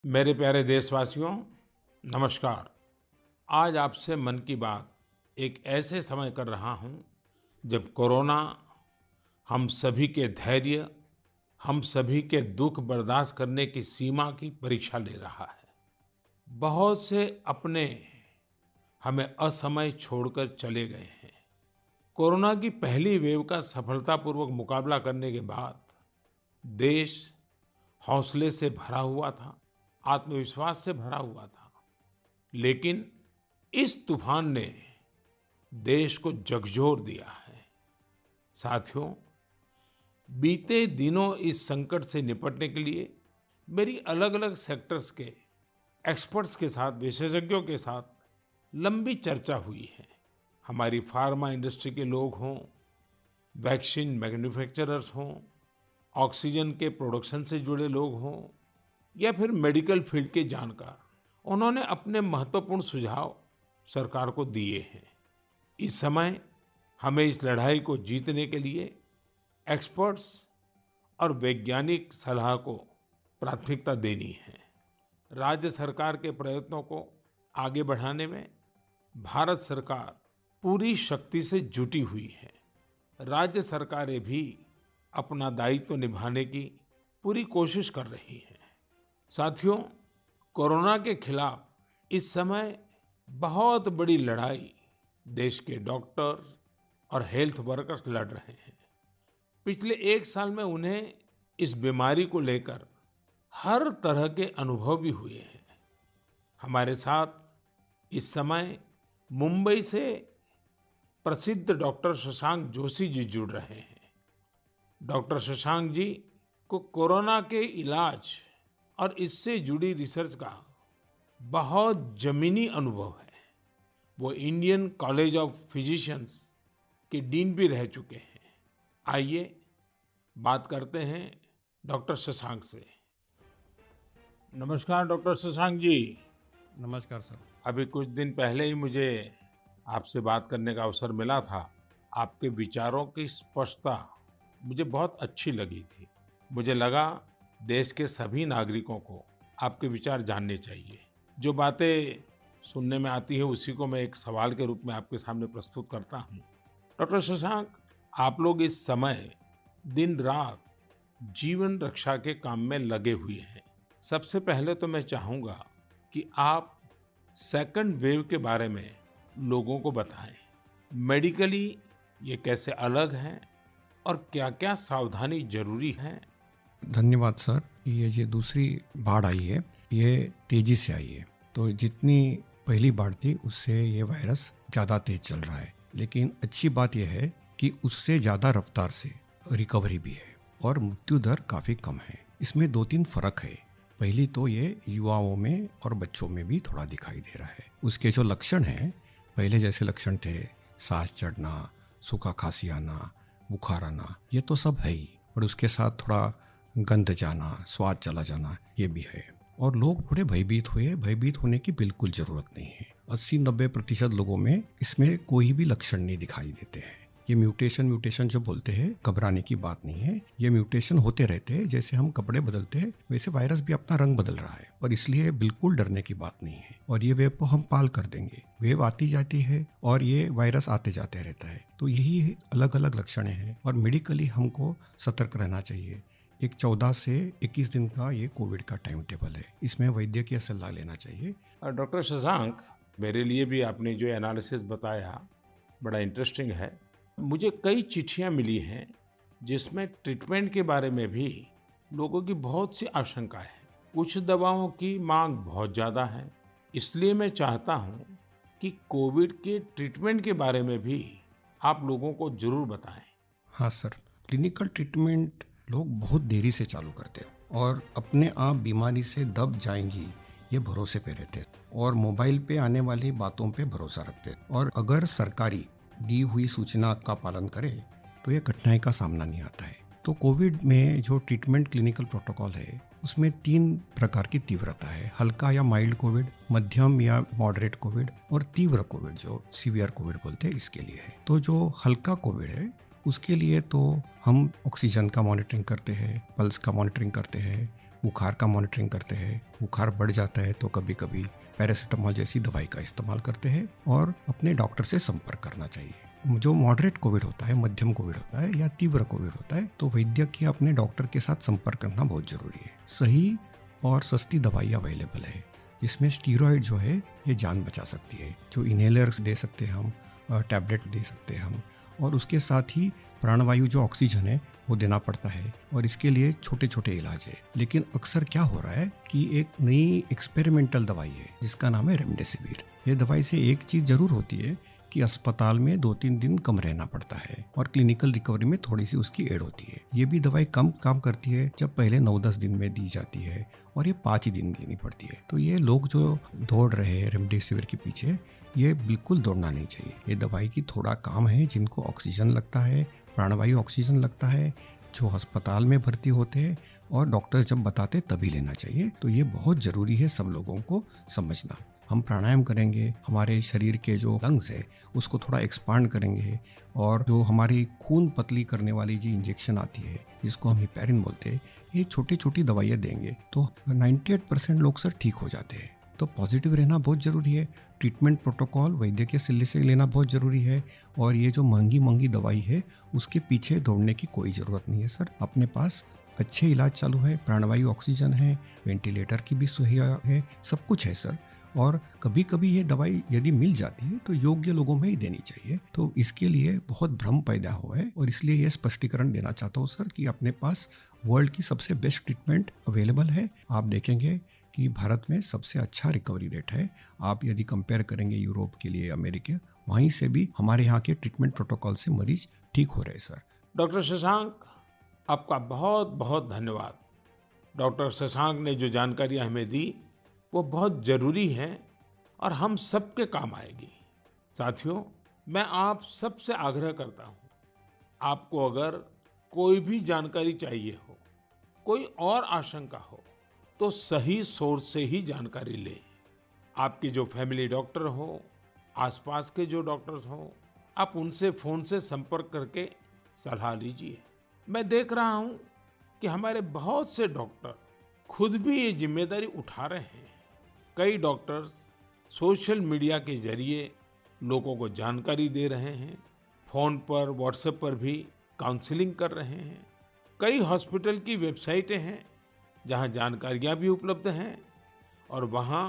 मेरे प्यारे देशवासियों, नमस्कार। आज आपसे मन की बात एक ऐसे समय कर रहा हूं जब कोरोना हम सभी के धैर्य, हम सभी के दुख बर्दाश्त करने की सीमा की परीक्षा ले रहा है। बहुत से अपने हमें असमय छोड़कर चले गए हैं। कोरोना की पहली वेव का सफलतापूर्वक मुकाबला करने के बाद देश हौसले से भरा हुआ था, आत्मविश्वास से भरा हुआ था। लेकिन इस तूफान ने देश को झकझोर दिया है। साथियों, बीते दिनों इस संकट से निपटने के लिए मेरी अलग-अलग सेक्टर्स के एक्सपर्ट्स के साथ, विशेषज्ञों के साथ लंबी चर्चा हुई है। हमारी फार्मा इंडस्ट्री के लोग हों, वैक्सीन मैन्युफैक्चरर्स हों, ऑक्सीजन के प्रोडक्शन से जुड़े लोग हों या फिर मेडिकल फील्ड के जानकार, उन्होंने अपने महत्वपूर्ण सुझाव सरकार को दिए हैं। इस समय हमें इस लड़ाई को जीतने के लिए एक्सपर्ट्स और वैज्ञानिक सलाह को प्राथमिकता देनी है। राज्य सरकार के प्रयत्नों को आगे बढ़ाने में भारत सरकार पूरी शक्ति से जुटी हुई है। राज्य सरकारें भी अपना दायित्व निभाने की पूरी कोशिश कर रही हैं। साथियों, कोरोना के खिलाफ इस समय बहुत बड़ी लड़ाई देश के डॉक्टर और हेल्थ वर्कर्स लड़ रहे हैं। पिछले एक साल में उन्हें इस बीमारी को लेकर हर तरह के अनुभव भी हुए हैं। हमारे साथ इस समय मुंबई से प्रसिद्ध डॉक्टर शशांक जोशी जी जुड़ रहे हैं। डॉक्टर शशांक जी को कोरोना के इलाज और इससे जुड़ी रिसर्च का बहुत जमीनी अनुभव है। वो इंडियन कॉलेज ऑफ फिजिशियंस के डीन भी रह चुके हैं। आइए बात करते हैं डॉक्टर शशांक से। नमस्कार डॉक्टर शशांक जी। नमस्कार सर। अभी कुछ दिन पहले ही मुझे आपसे बात करने का अवसर मिला था। आपके विचारों की स्पष्टता मुझे बहुत अच्छी लगी थी। मुझे लगा देश के सभी नागरिकों को आपके विचार जानने चाहिए। जो बातें सुनने में आती है उसी को मैं एक सवाल के रूप में आपके सामने प्रस्तुत करता हूँ। डॉक्टर शशांक, आप लोग इस समय दिन रात जीवन रक्षा के काम में लगे हुए हैं। सबसे पहले तो मैं चाहूँगा कि आप सेकंड वेव के बारे में लोगों को बताएं। मेडिकली ये कैसे अलग है और क्या-क्या सावधानी जरूरी है? धन्यवाद सर। ये जो दूसरी बाढ़ आई है ये तेजी से आई है। तो जितनी पहली बाढ़ थी उससे ये वायरस ज़्यादा तेज चल रहा है। लेकिन अच्छी बात यह है कि उससे ज़्यादा रफ्तार से रिकवरी भी है और मृत्यु दर काफ़ी कम है। इसमें दो तीन फर्क है। पहली तो ये युवाओं में और बच्चों में भी थोड़ा दिखाई दे रहा है। उसके जो लक्षण हैं, पहले जैसे लक्षण थे, सांस चढ़ना, सूखा खांसी आना, बुखार आना, ये तो सब है ही। और उसके साथ थोड़ा गंध जाना, स्वाद चला जाना, ये भी है। और लोग थोड़े भयभीत हुए। भयभीत होने की बिल्कुल ज़रूरत नहीं है। 80-90% लोगों में इसमें कोई भी लक्षण नहीं दिखाई देते हैं। ये म्यूटेशन जो बोलते हैं, घबराने की बात नहीं है। ये म्यूटेशन होते रहते हैं। जैसे हम कपड़े बदलते हैं वैसे वायरस भी अपना रंग बदल रहा है और इसलिए बिल्कुल डरने की बात नहीं है। और ये वेव को हम पाल कर देंगे। वेव आती जाती है और ये वायरस आते जाते रहता है। तो यही अलग अलग लक्षण हैं और मेडिकली हमको सतर्क रहना चाहिए। एक 14 से 21 दिन का ये कोविड का टाइम टेबल है। इसमें वैद्यकीय सलाह लेना चाहिए। डॉक्टर शशांक, मेरे लिए भी आपने जो एनालिसिस बताया बड़ा इंटरेस्टिंग है। मुझे कई चिट्ठियां मिली हैं जिसमें ट्रीटमेंट के बारे में भी लोगों की बहुत सी आशंका है। कुछ दवाओं की मांग बहुत ज़्यादा है। इसलिए मैं चाहता हूं कि कोविड के ट्रीटमेंट के बारे में भी आप लोगों को जरूर बताएं। हाँ सर, क्लिनिकल ट्रीटमेंट लोग बहुत देरी से चालू करते हैं और अपने आप बीमारी से दब जाएंगी ये भरोसे पे रहते हैं और मोबाइल पे आने वाली बातों पे भरोसा रखते हैं। और अगर सरकारी दी हुई सूचना का पालन करे तो ये कठिनाई का सामना नहीं आता है। तो कोविड में जो ट्रीटमेंट क्लिनिकल प्रोटोकॉल है उसमें 3 प्रकार की तीव्रता है। हल्का या माइल्ड कोविड, मध्यम या मॉडरेट कोविड और तीव्र कोविड जो सीवियर कोविड बोलते हैं, इसके लिए है। तो जो हल्का कोविड है उसके लिए तो हम ऑक्सीजन का मॉनिटरिंग करते हैं, पल्स का मॉनिटरिंग करते हैं, बुखार का मॉनिटरिंग करते हैं। बुखार बढ़ जाता है तो कभी कभी पैरासीटामोल जैसी दवाई का इस्तेमाल करते हैं और अपने डॉक्टर से संपर्क करना चाहिए। जो मॉडरेट कोविड होता है, मध्यम कोविड होता है या तीव्र कोविड होता है तो वैद्य के अपने डॉक्टर के साथ संपर्क करना बहुत जरूरी है। सही और सस्ती दवाई अवेलेबल है जिसमें स्टीरॉयड जो है ये जान बचा सकती है, जो इनहेलर्स दे सकते हैं हम, टैबलेट दे सकते हैं हम, और उसके साथ ही प्राणवायु जो ऑक्सीजन है वो देना पड़ता है और इसके लिए छोटे छोटे इलाज है। लेकिन अक्सर क्या हो रहा है कि एक नई एक्सपेरिमेंटल दवाई है जिसका नाम है रेमडेसिविर। ये दवाई से एक चीज़ जरूर होती है कि अस्पताल में 2-3 दिन कम रहना पड़ता है और क्लिनिकल रिकवरी में थोड़ी सी उसकी एड होती है। ये भी दवाई कम काम करती है जब पहले 9-10 दिन में दी जाती है और ये 5 ही दिन देनी पड़ती है। तो ये लोग जो दौड़ रहे हैं रेमडेसिविर के पीछे, ये बिल्कुल दौड़ना नहीं चाहिए। ये दवाई की थोड़ा काम है जिनको ऑक्सीजन लगता है, प्राणवायु ऑक्सीजन लगता है, जो अस्पताल में भर्ती होते हैं और डॉक्टर जब बताते तभी लेना चाहिए। तो ये बहुत ज़रूरी है सब लोगों को समझना। हम प्राणायाम करेंगे, हमारे शरीर के जो लंग्स है उसको थोड़ा एक्सपांड करेंगे और जो हमारी खून पतली करने वाली जो इंजेक्शन आती है जिसको हम हिपैरिन बोलते हैं, ये छोटी छोटी दवाइयाँ देंगे तो 98% लोग सर ठीक हो जाते हैं। तो पॉजिटिव रहना बहुत ज़रूरी है। ट्रीटमेंट प्रोटोकॉल वैद्य के सलाह से लेना बहुत ज़रूरी है और ये जो महंगी महंगी दवाई है उसके पीछे दौड़ने की कोई ज़रूरत नहीं है सर। अपने पास अच्छे इलाज चालू है, प्राणवायु ऑक्सीजन है, वेंटिलेटर की भी सुविधा है, सब कुछ है सर। और कभी कभी ये दवाई यदि मिल जाती है तो योग्य लोगों में ही देनी चाहिए। तो इसके लिए बहुत भ्रम पैदा हुआ है और इसलिए ये स्पष्टीकरण देना चाहता हूँ सर कि अपने पास वर्ल्ड की सबसे बेस्ट ट्रीटमेंट अवेलेबल है। आप देखेंगे कि भारत में सबसे अच्छा रिकवरी रेट है। आप यदि कंपेयर करेंगे यूरोप के लिए, अमेरिका, वहीं से भी हमारे यहाँ के ट्रीटमेंट प्रोटोकॉल से मरीज ठीक हो रहे हैं सर। डॉक्टर शशांक, आपका बहुत बहुत धन्यवाद। डॉक्टर शशांक ने जो जानकारियाँ हमें दी वो बहुत ज़रूरी है और हम सबके काम आएगी। साथियों, मैं आप सबसे आग्रह करता हूँ, आपको अगर कोई भी जानकारी चाहिए हो, कोई और आशंका हो, तो सही सोर्स से ही जानकारी लें। आपके जो फैमिली डॉक्टर हो, आसपास के जो डॉक्टर्स हो, आप उनसे फ़ोन से संपर्क करके सलाह लीजिए। मैं देख रहा हूँ कि हमारे बहुत से डॉक्टर खुद भी ये जिम्मेदारी उठा रहे हैं। कई डॉक्टर्स सोशल मीडिया के जरिए लोगों को जानकारी दे रहे हैं, फ़ोन पर, व्हाट्सएप पर भी काउंसलिंग कर रहे हैं। कई हॉस्पिटल की वेबसाइटें हैं जहां जानकारियां भी उपलब्ध हैं और वहां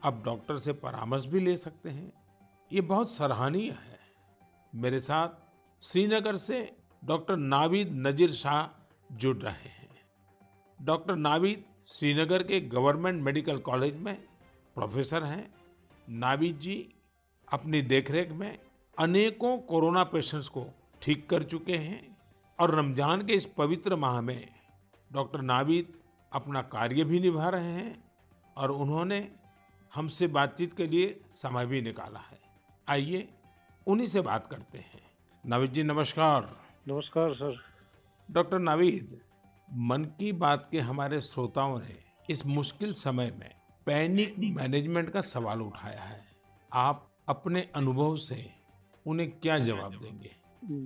आप डॉक्टर से परामर्श भी ले सकते हैं। ये बहुत सराहनीय है। मेरे साथ श्रीनगर से डॉक्टर नावीद नजीर शाह जुड़ रहे हैं। डॉक्टर नावीद श्रीनगर के गवर्नमेंट मेडिकल कॉलेज में प्रोफेसर हैं। नावीद जी अपनी देखरेख में अनेकों कोरोना पेशेंट्स को ठीक कर चुके हैं और रमजान के इस पवित्र माह में डॉक्टर नावीद अपना कार्य भी निभा रहे हैं और उन्होंने हमसे बातचीत के लिए समय भी निकाला है। आइए उन्हीं से बात करते हैं। नावीद जी नमस्कार। नमस्कार सर। डॉक्टर नावीद, मन की बात के हमारे श्रोताओं ने इस मुश्किल समय में पैनिक मैनेजमेंट का सवाल उठाया है। आप अपने अनुभव से उन्हें क्या जवाब देंगे?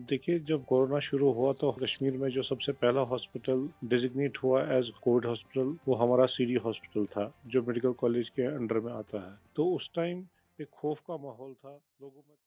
देखिए, जब कोरोना शुरू हुआ तो कश्मीर में जो सबसे पहला हॉस्पिटल डिजिग्नेट हुआ एज कोविड हॉस्पिटल वो हमारा सीडी हॉस्पिटल था जो मेडिकल कॉलेज के अंडर में आता है। तो उस टाइम एक खौफ का माहौल था लोगों में।